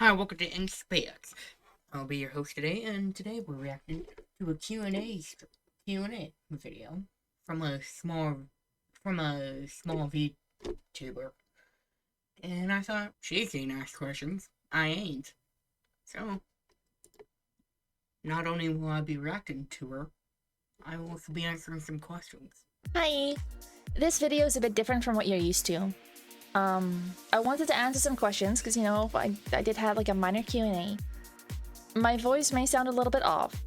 Hi, welcome to InSpace. I'll be your host today, and today we're reacting to a Q&A video from a small VTuber. And I thought, she's getting asked questions. I ain't. So, not only will I be reacting to her, I will also be answering some questions. Hi! This video is a bit different from what you're used to. I wanted to answer some questions because, I did have like a minor Q&A. My voice may sound a little bit off.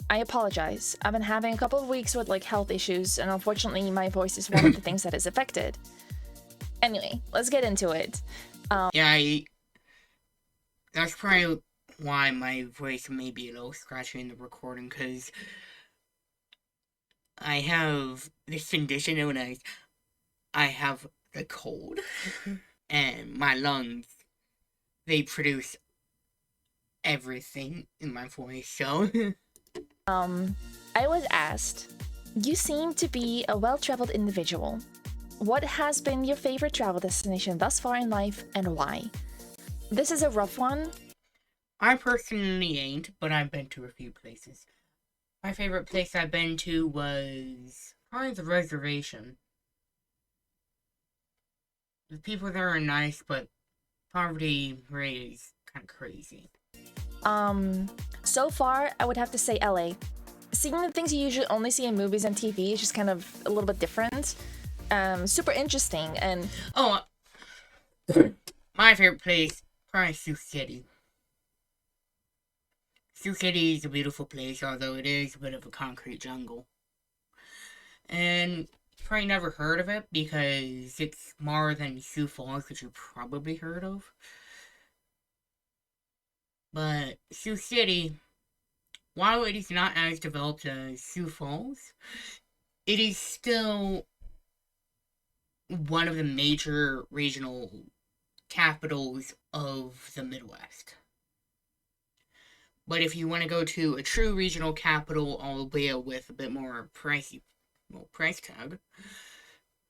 I apologize. I've been having a couple of weeks with like health issues, and unfortunately my voice is one of the things that is affected. Anyway, let's get into it. That's probably why my voice may be a little scratchy in the recording, because I have this condition known as I have the cold, and my lungs, they produce everything in my voice, so... I was asked, you seem to be a well-traveled individual. What has been your favorite travel destination thus far in life, and why? This is a rough one. I personally ain't, but I've been to a few places. My favorite place I've been to was probably the reservation. The people there are nice, but poverty rate is kind of crazy. So far, I would have to say LA. Seeing the things you usually only see in movies and TV is just kind of a little bit different. Super interesting, and... Oh, my favorite place, probably Sioux City. Sioux City is a beautiful place, although it is a bit of a concrete jungle. And probably never heard of it because it's smaller than Sioux Falls, which you probably heard of. But Sioux City, while it is not as developed as Sioux Falls, it is still one of the major regional capitals of the Midwest. But if you want to go to a true regional capital, albeit with a bit more price tag,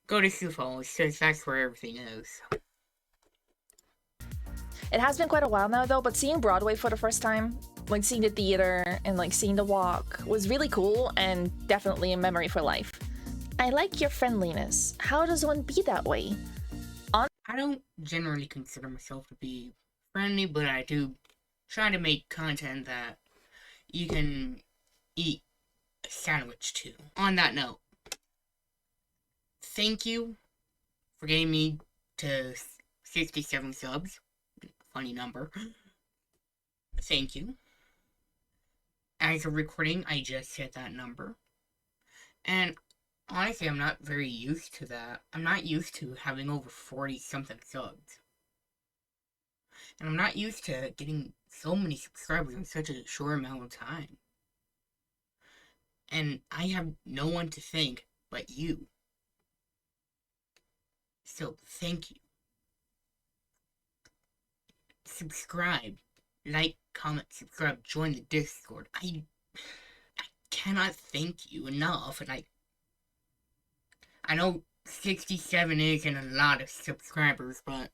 go to Sioux Falls, because that's where everything is. It has been quite a while now though, but seeing Broadway for the first time, like seeing the theater and like seeing the walk, was really cool and definitely a memory for life. I like your friendliness. How does one be that way? I don't generally consider myself to be friendly, but I do try to make content that you can eat a sandwich to. On that note, thank you for getting me to 67 subs. Funny number. Thank you. As a recording, I just hit that number. And honestly, I'm not very used to that. I'm not used to having over 40-something subs. And I'm not used to getting so many subscribers in such a short amount of time. And I have no one to thank but you. So, thank you. Subscribe, like, comment, subscribe, join the Discord. I cannot thank you enough, and I know 67 isn't a lot of subscribers, but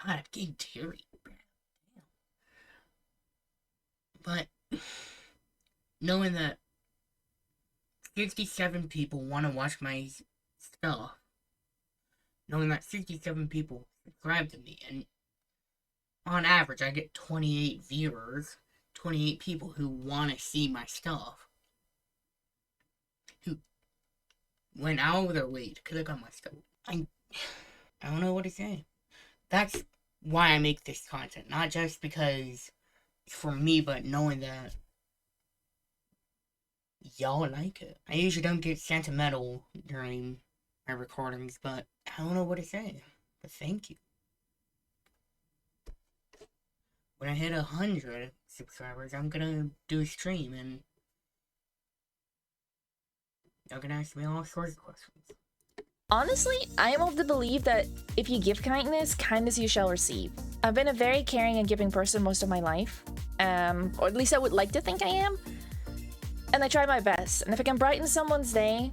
God, I'm getting teary. But knowing that 67 people want to watch my stuff, knowing that 67 people subscribe to me, and on average I get 28 viewers, 28 people who want to see my stuff, who went out of their way to click on my stuff. I don't know what to say. That's why I make this content, not just because it's for me, but knowing that y'all like it. I usually don't get sentimental during my recordings, but I don't know what to say. But thank you. When I hit 100 subscribers, I'm gonna do a stream, and y'all gonna ask me all sorts of questions. Honestly, I am of the belief that if you give kindness, kindness you shall receive. I've been a very caring and giving person most of my life, or at least I would like to think I am. And I try my best, and if I can brighten someone's day,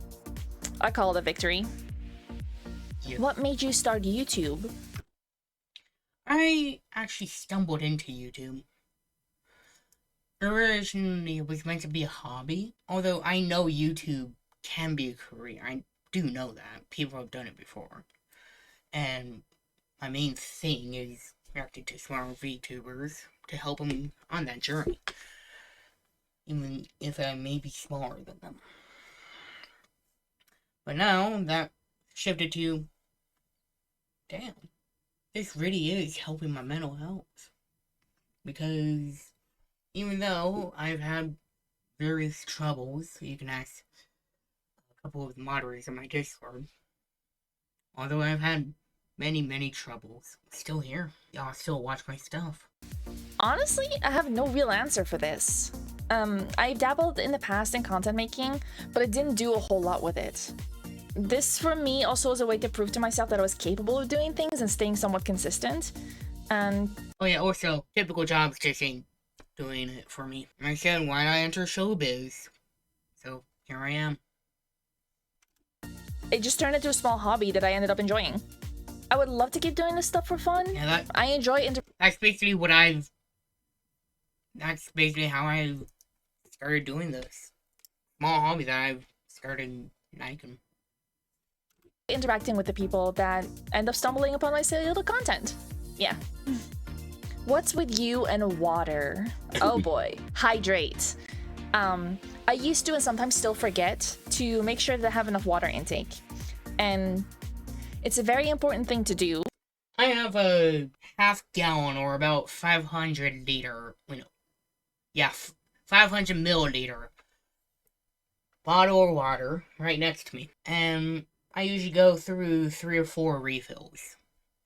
I call it a victory. Yeah. What made you start YouTube? I actually stumbled into YouTube. Originally, it was meant to be a hobby, although I know YouTube can be a career. I do know that. People have done it before. And my main thing is reacting to smaller VTubers to help them on that journey, even if I may be smaller than them. But now that shifted to, damn, this really is helping my mental health. Because even though I've had various troubles, you can ask a couple of the moderators on my Discord, although I've had many troubles, I'm still here. Y'all still watch my stuff. Honestly, I have no real answer for this. I dabbled in the past in content making, but I didn't do a whole lot with it. This, for me, also was a way to prove to myself that I was capable of doing things and staying somewhat consistent. And oh yeah, also, typical jobs just ain't doing it for me. I said, why not enter showbiz? So, here I am. it just turned into a small hobby that I ended up enjoying. I would love to keep doing this stuff for fun. Yeah, I enjoy that's basically that's basically how I started doing this. Small hobby that I've started liking. interacting with the people that end up stumbling upon my silly little content. Yeah. What's with you and water? Oh boy. Hydrate. I used to and sometimes still forget to make sure that I have enough water intake. And it's a very important thing to do. I have a half gallon or about 500 liter, 500 milliliter bottle of water right next to me. And I usually go through 3 or 4 refills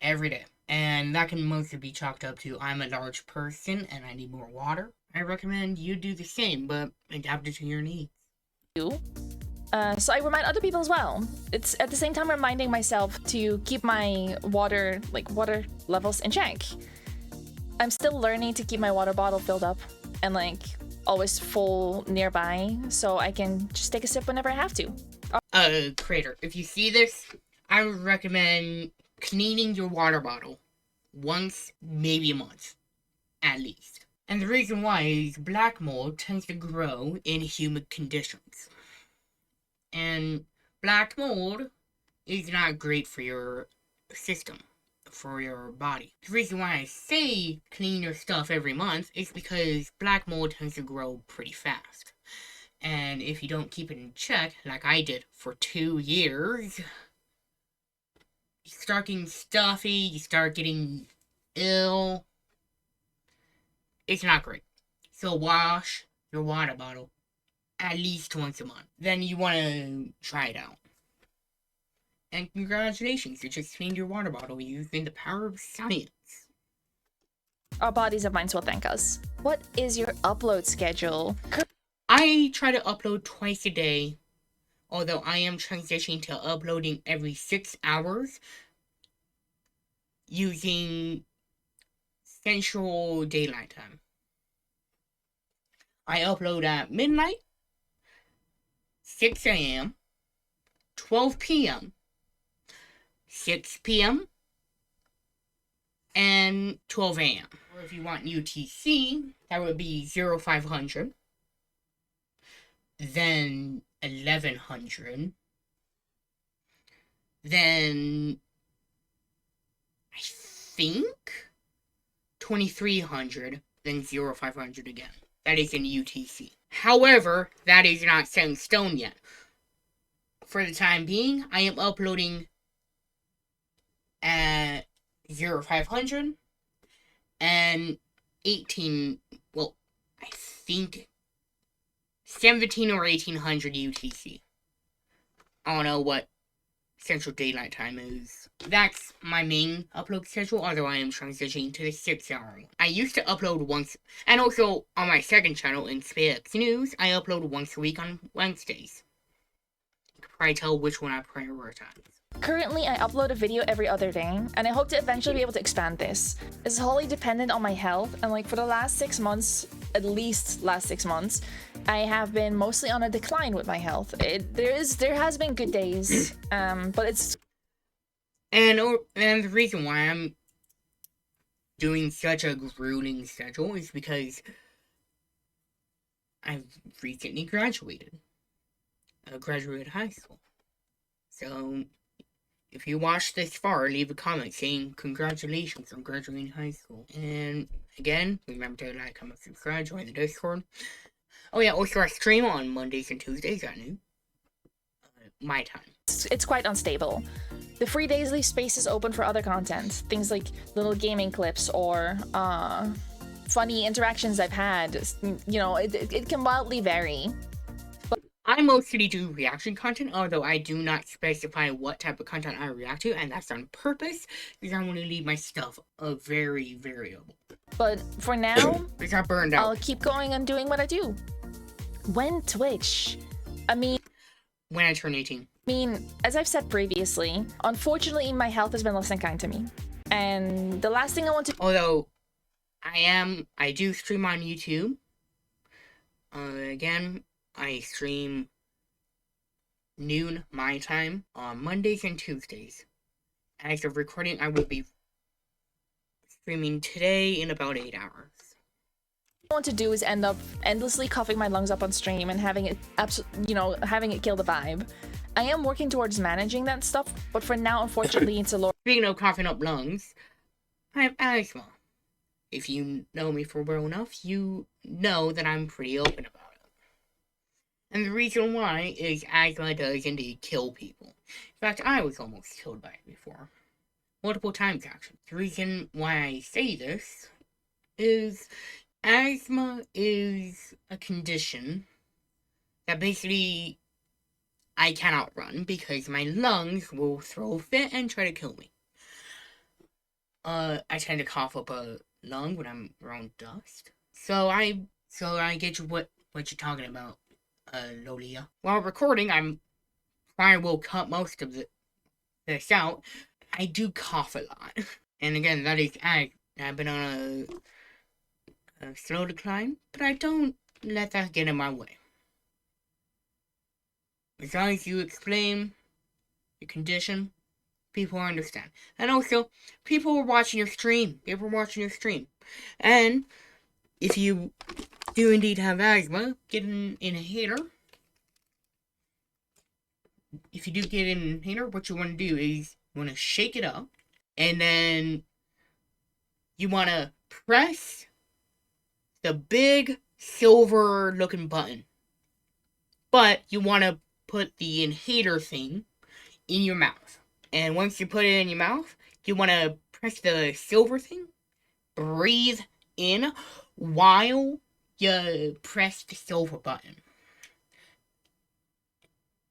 every day. And that can mostly be chalked up to I'm a large person and I need more water. I recommend you do the same, but adapt it to your needs. So I remind other people as well. It's at the same time reminding myself to keep my water levels in check. I'm still learning to keep my water bottle filled up and always full nearby so I can just take a sip whenever I have to. Creator, if you see this, I would recommend cleaning your water bottle once, maybe a month, at least. And the reason why is black mold tends to grow in humid conditions. And black mold is not great for your system, for your body. The reason why I say clean your stuff every month is because black mold tends to grow pretty fast. And if you don't keep it in check, like I did for 2 years, you start getting stuffy, you start getting ill. It's not great. So wash your water bottle at least once a month. Then you want to try it out. And congratulations, you just cleaned your water bottle using the power of science. Our bodies and minds will thank us. What is your upload schedule? I try to upload twice a day, although I am transitioning to uploading every 6 hours using Central Daylight Time. I upload at midnight, 6 a.m., 12 p.m., 6 p.m., and 12 a.m. Or if you want UTC, that would be 0500, then 1100, then I think 2300, then 0500 again. That is in UTC. However, that is not set in stone yet. For the time being, I am uploading at 0500 and 18, well, I think 17 or 1800 UTC. I don't know what Central Daylight Time is. That's my main upload schedule, although I am transitioning to the 6-hour one. I used to upload once, and also on my second channel in SpaceX News, I upload once a week on Wednesdays. You can probably tell which one I prioritize. Currently, I upload a video every other day, and I hope to eventually be able to expand this. It's wholly dependent on my health, and for the last 6 months, at least last 6 months, I have been mostly on a decline with my health. There has been good days, but it's... And the reason why I'm doing such a grueling schedule is because I've recently graduated. I graduated high school. So, if you watched this far, leave a comment saying congratulations on graduating high school. And again, remember to like, comment, subscribe, join the Discord. Oh yeah, also I stream on Mondays and Tuesdays at noon. My time. It's quite unstable. The free days leave spaces open for other content. Things like little gaming clips or funny interactions I've had. You know, it can wildly vary. I mostly do reaction content, although I do not specify what type of content I react to, and that's on purpose, because I want to leave my stuff very variable. But for now, because I burned out. I'll keep going and doing what I do. When Twitch? When I turn 18. As I've said previously, unfortunately my health has been less than kind to me. And the last thing I want to... Although, I do stream on YouTube. Again, I stream noon my time on Mondays and Tuesdays. As of recording, I will be streaming today in about 8 hours. What I want to do is end up endlessly coughing my lungs up on stream and having it having it kill the vibe. I am working towards managing that stuff, but for now, unfortunately, it's a low. Speaking of coughing up lungs, I have asthma. If you know me for well enough, you know that I'm pretty open about it. And the reason why is asthma does indeed kill people. In fact, I was almost killed by it before. Multiple times, actually. The reason why I say this is asthma is a condition that basically I cannot run because my lungs will throw a fit and try to kill me. I tend to cough up a lung when I'm around dust. So I get you what you're talking about, Lolia. While recording, I will cut most of this out. I do cough a lot. And again, that is I've been on a slow decline, but I don't let that get in my way. As long as you explain your condition, people understand. And also, people are watching your stream. And if you do indeed have asthma, get an inhaler. If you do get an inhaler, what you want to do is you want to shake it up, and then you want to press the big silver looking button. But you want to put the inhaler thing in your mouth. And once you put it in your mouth, you want to press the silver thing, breathe in while you press the silver button.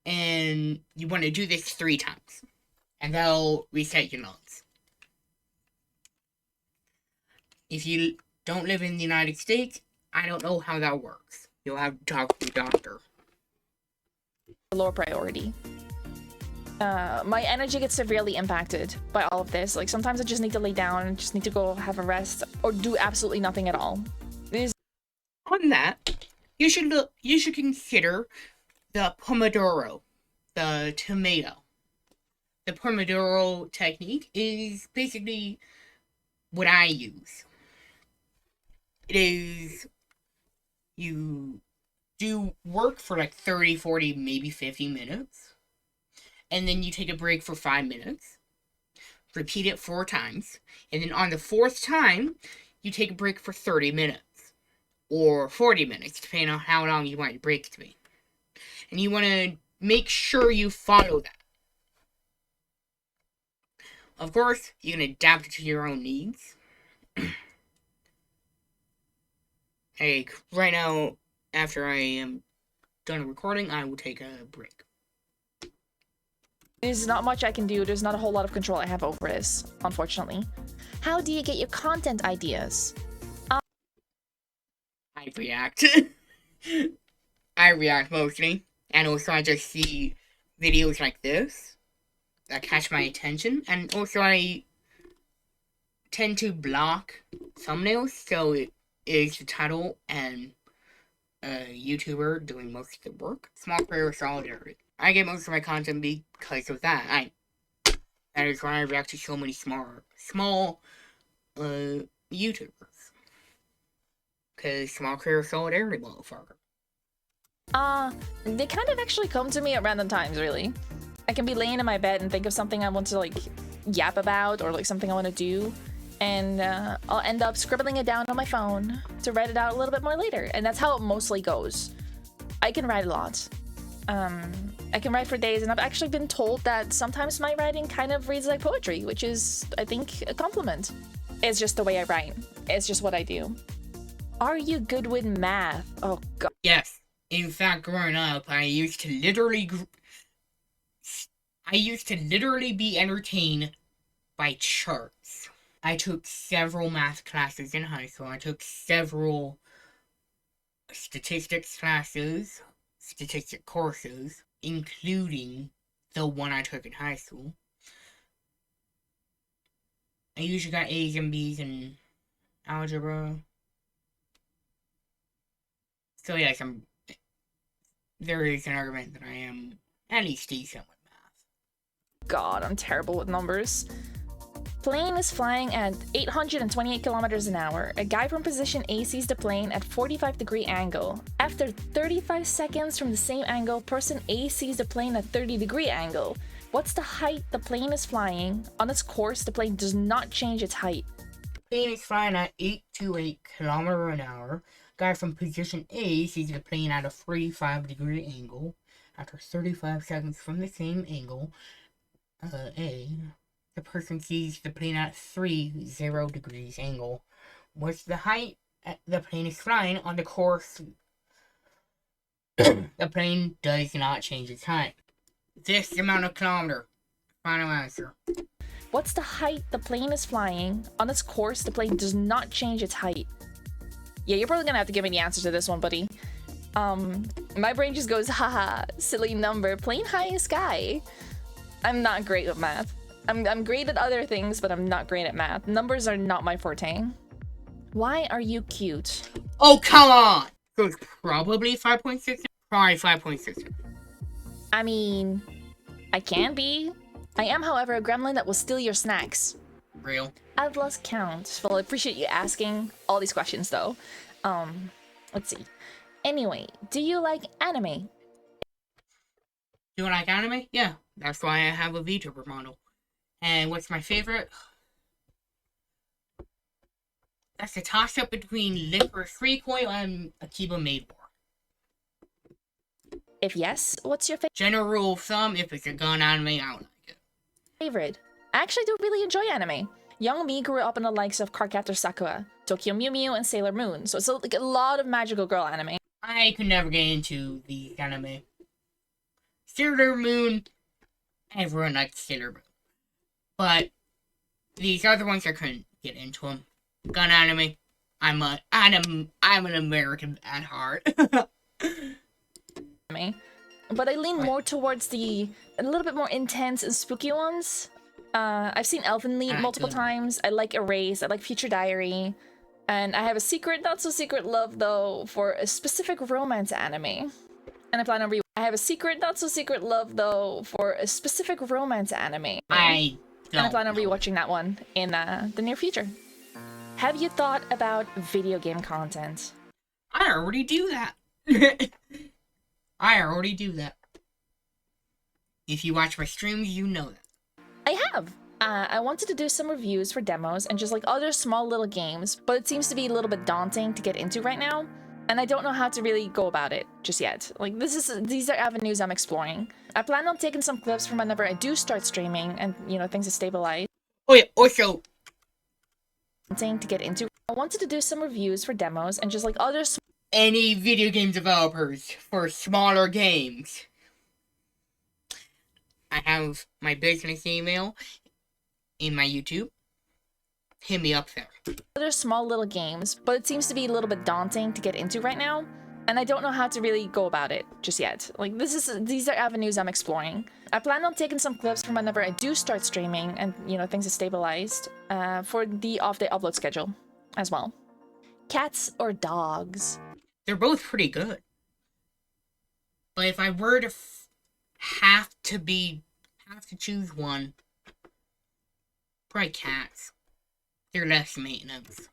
And you want to do this 3 times. And that'll reset your lungs. If you don't live in the United States, I don't know how that works. You'll have to talk to your doctor. Lower priority. My energy gets severely impacted by all of this. Like, sometimes I just need to lay down and just need to go have a rest or do absolutely nothing at all. On that, you should consider the Pomodoro, the tomato. The Pomodoro technique is basically what I use. It is, you do work for like 30, 40, maybe 50 minutes. And then you take a break for 5 minutes. Repeat it 4 times. And then on the 4th time, you take a break for 30 minutes. Or 40 minutes, depending on how long you want your break to be. And you want to make sure you follow that. Of course, you can adapt it to your own needs. Like, right now, after I am done recording, I will take a break. There's not much I can do. There's not a whole lot of control I have over this, unfortunately. How do you get your content ideas? I react. I react mostly. And also I just see videos like this that catch my attention. And also I tend to block thumbnails, so it is the title and a YouTuber doing most of the work. Small prayer of solidarity. I get most of my content because of that. That is why I react to so many small YouTubers. Because small career solidarity, motherfucker. They kind of actually come to me at random times, really. I can be laying in my bed and think of something I want to, like, yap about, or, like, something I want to do. And I'll end up scribbling it down on my phone to write it out a little bit more later. And that's how it mostly goes. I can write a lot. I can write for days, and I've actually been told that sometimes my writing kind of reads like poetry, which is, I think, a compliment. It's just the way I write. It's just what I do. Are you good with math? Oh, God. Yes. In fact, growing up, I used to literally be entertained by charts. I took several math classes in high school. I took several statistics classes, statistic courses, including the one I took in high school. I usually got A's and B's in algebra. So yes, there is an argument that I am at least decent with math. God, I'm terrible with numbers. Plane is flying at 828 kilometers an hour. A guy from position A sees the plane at 45-degree angle. After 35 seconds from the same angle, person A sees the plane at 30-degree angle. What's the height the plane is flying? On its course, the plane does not change its height. The plane is flying at 828 kilometers an hour. Guy from position A sees the plane at a 45-degree angle. After 35 seconds from the same angle, A, the person sees the plane at 30 degrees angle. What's the height the plane is flying on the course? The plane does not change its height. This amount of kilometer. Final answer. What's the height the plane is flying? On its course, the plane does not change its height. Yeah, you're probably gonna have to give me the answer to this one, buddy. My brain just goes, haha, silly number, plane high sky. I'm not great with math. I'm great at other things, but I'm not great at math. Numbers are not my forte. Why are you cute? Oh, come on! So it's probably 5.6? Probably 5.6. I mean, I can be. I am, however, a gremlin that will steal your snacks. Real. I've lost count. Well, I appreciate you asking all these questions, though. Let's see. Anyway, do you like anime? Do you like anime? Yeah, that's why I have a vtuber model. And what's my favorite? That's a toss-up between Licorice Recoil and Akiba Maid War. If yes, what's your General rule of thumb, if it's a gun anime, I don't like it. favorite? I actually do really enjoy anime. Young me grew up on the likes of Cardcaptor Sakura, Tokyo Mew Mew, and Sailor Moon, so it's like a lot of magical girl anime. I could never get into the anime. Sailor Moon, everyone likes Sailor Moon. But these other ones I couldn't get into them. Gun anime, I'm an American at heart. But I lean more towards a little bit more intense and spooky ones. I've seen Elfen Lied multiple times. I like Erase. I like Future Diary. And I have a secret, not so secret love, though, for a specific romance anime. And I plan on I have a secret, not so secret love, though, for a specific romance anime. And I plan on rewatching that one in the near future. Have you thought about video game content? I already do that. I already do that. If you watch my streams, you know that. I have. I wanted to do some reviews for demos and just like other small little games, but it seems to be a little bit daunting to get into right now, and I don't know how to really go about it just yet. Like these are avenues I'm exploring. I plan on taking some clips from whenever I do start streaming and, you know, things are stabilized. Oh yeah, also to get into. I wanted to do some reviews for demos and just like other any video game developers for smaller games. I have my business email in my YouTube. Hit me up there. Other small little games, but it seems to be a little bit daunting to get into right now, and I don't know how to really go about it just yet. Like these are avenues I'm exploring. I plan on taking some clips from whenever I do start streaming and, you know, things are stabilized, for the off-day upload schedule as well. Cats or dogs? They're both pretty good. But if I were to have to choose one, probably cats. They're less maintenance.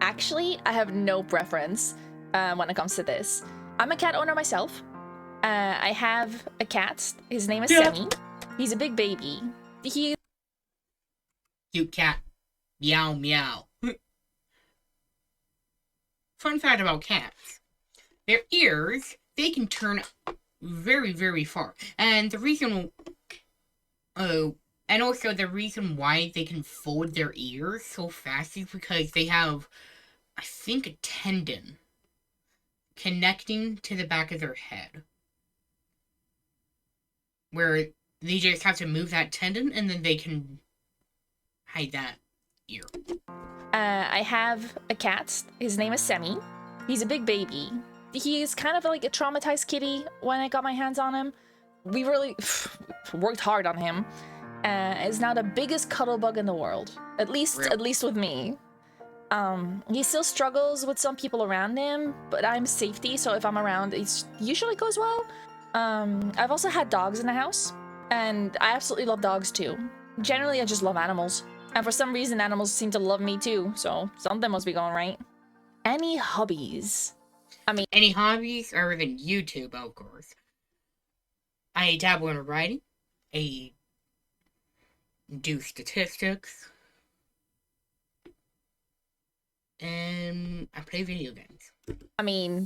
Actually, I have no preference when it comes to this. I'm a cat owner myself. I have a cat. His name is Yeah. Semi. He's a big baby. He Cute cat. Meow meow. Fun fact about cats. Their ears, they can turn very, very far. And the reason and also the reason why they can fold their ears so fast is because they have, I think, a tendon connecting to the back of their head. Where they just have to move that tendon and then they can hide that ear. I have a cat. His name is Semi. He's a big baby. He's kind of like a traumatized kitty when I got my hands on him. We really worked hard on him. Is now the biggest cuddle bug in the world. At least with me. He still struggles with some people around him, but I'm safety, so if I'm around, it usually goes well. I've also had dogs in the house, and I absolutely love dogs too. Generally, I just love animals. And for some reason, animals seem to love me too, so something must be going right. Any hobbies? Any hobbies other than YouTube, of course. I dabble in writing. I do statistics. And I play video games.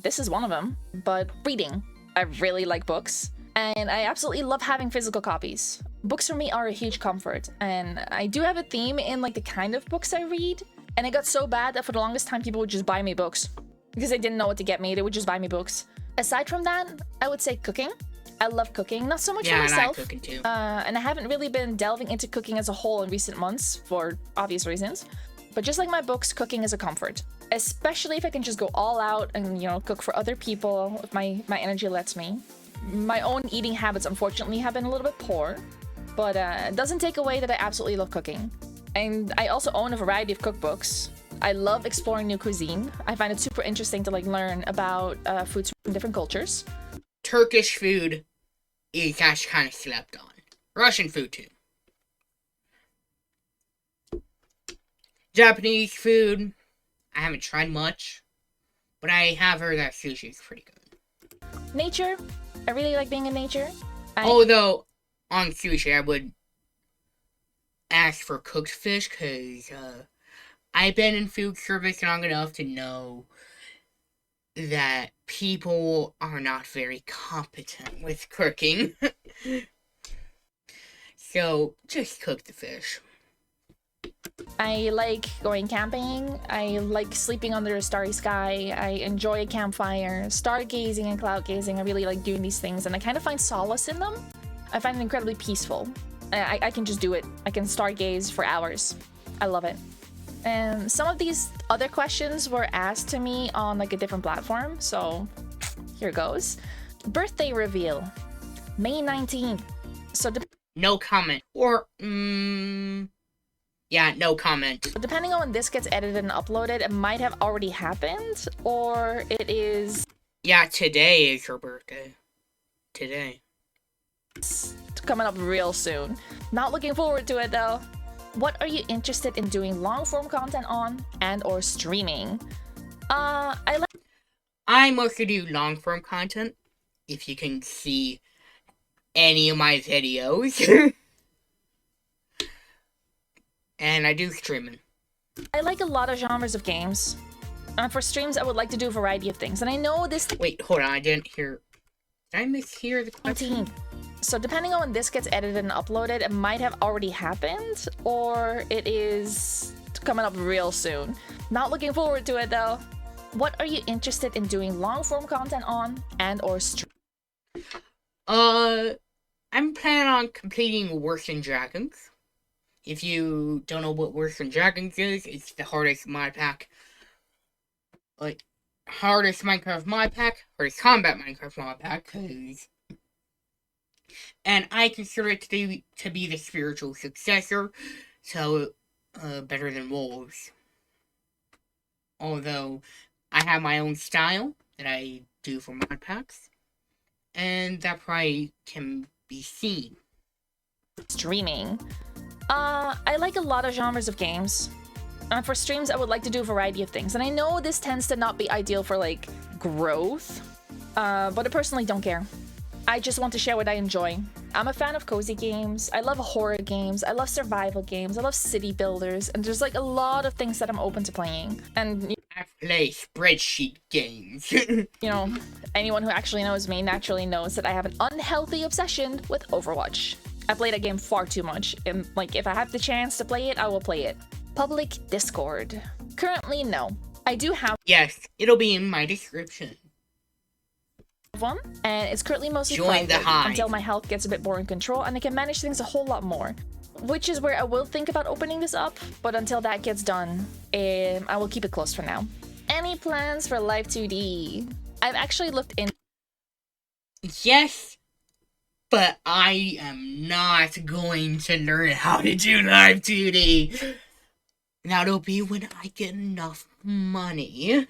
This is one of them, but reading. I really like books, and I absolutely love having physical copies. Books for me are a huge comfort, and I do have a theme in like the kind of books I read, and it got so bad that for the longest time people would just buy me books. Because they didn't know what to get me, they would just buy me books. Aside from that, I would say cooking. I love cooking, not so much for myself. I like cooking too. And I haven't really been delving into cooking as a whole in recent months, for obvious reasons. But just like my books, cooking is a comfort. Especially if I can just go all out and, cook for other people if my energy lets me. My own eating habits, unfortunately, have been a little bit poor. But it doesn't take away that I absolutely love cooking. And I also own a variety of cookbooks. I love exploring new cuisine. I find it super interesting to learn about foods from different cultures. Turkish food is actually kind of slept on. Russian food too. Japanese food, I haven't tried much, but I have heard that sushi is pretty good. Nature, I really like being in nature. Although, on sushi, I would ask for cooked fish, because I've been in food service long enough to know that people are not very competent with cooking. So, just cook the fish. I like going camping. I like sleeping under a starry sky. I enjoy a campfire, stargazing and cloud gazing. I really like doing these things, and I kind of find solace in them. I find it incredibly peaceful. I can just do it. I can stargaze for hours. I love it. And some of these other questions were asked to me on a different platform, so here goes. Birthday reveal, May 19th. So no comment. Or, yeah, no comment. Depending on when this gets edited and uploaded, it might have already happened, or it is... Yeah, today is her birthday. Today. It's coming up real soon. Not looking forward to it, though. What are you interested in doing long-form content on and or streaming? I mostly do long-form content, if you can see any of my videos. And I do streaming. I like a lot of genres of games. For streams, I would like to do a variety of things. And I know this... Wait, hold on, I didn't hear... Did I mishear the question? So depending on when this gets edited and uploaded, it might have already happened, or it is coming up real soon. Not looking forward to it, though. What are you interested in doing long-form content on and or stream? I'm planning on completing Worse Than Dragons. If you don't know what Worse Than Dragons is, it's the hardest mod pack. Hardest Minecraft mod pack, hardest combat Minecraft mod pack, and I consider it to be the spiritual successor, so better than Wolves. Although I have my own style that I do for mod packs, and that probably can be seen. Streaming. I like a lot of genres of games. And for streams, I would like to do a variety of things. And I know this tends to not be ideal for like growth, but I personally don't care. I just want to share what I enjoy. I'm a fan of cozy games. I love horror games. I love survival games. I love city builders. And there's like a lot of things that I'm open to playing. And I play spreadsheet games. you know, anyone who actually knows me naturally knows that I have an unhealthy obsession with Overwatch. I play that game far too much. And like, if I have the chance to play it, I will play it. Public Discord. Currently, no. I do have Yes, it'll be in my description. one, and it's currently mostly Join the private hive. until my health gets a bit more in control and I can manage things a whole lot more. Which is where I will think about opening this up, but until that gets done, I will keep it closed for now. Any plans for Live 2D? I've actually looked in. Yes, but I am not going to learn how to do live 2D. That'll be when I get enough money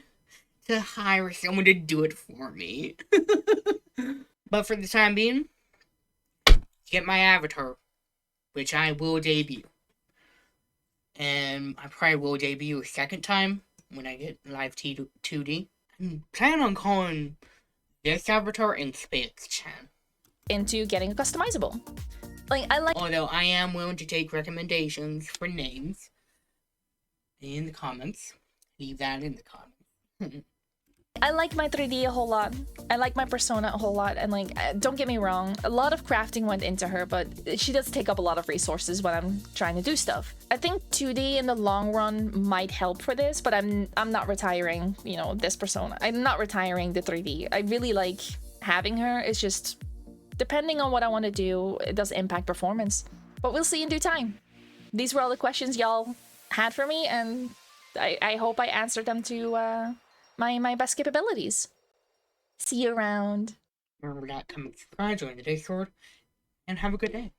to hire someone to do it for me. But for the time being, get my avatar, which I will debut. And I probably will debut a second time when I get live 2D. I'm planning on calling this avatar in Space Chan. Into getting a customizable. Like, I like. Although I am willing to take recommendations for names in the comments. Leave that in the comments. I like my 3D a whole lot. I like my persona a whole lot, and like, don't get me wrong, a lot of crafting went into her, but she does take up a lot of resources when I'm trying to do stuff. I think 2D in the long run might help for this, but I'm not retiring, you know, this persona. I'm not retiring the 3D. I really like having her. It's just, depending on what I want to do, it does impact performance. But we'll see in due time. These were all the questions y'all had for me, and I hope I answered them to my best capabilities. See you around. Remember that, comment, subscribe, join the Discord, and have a good day.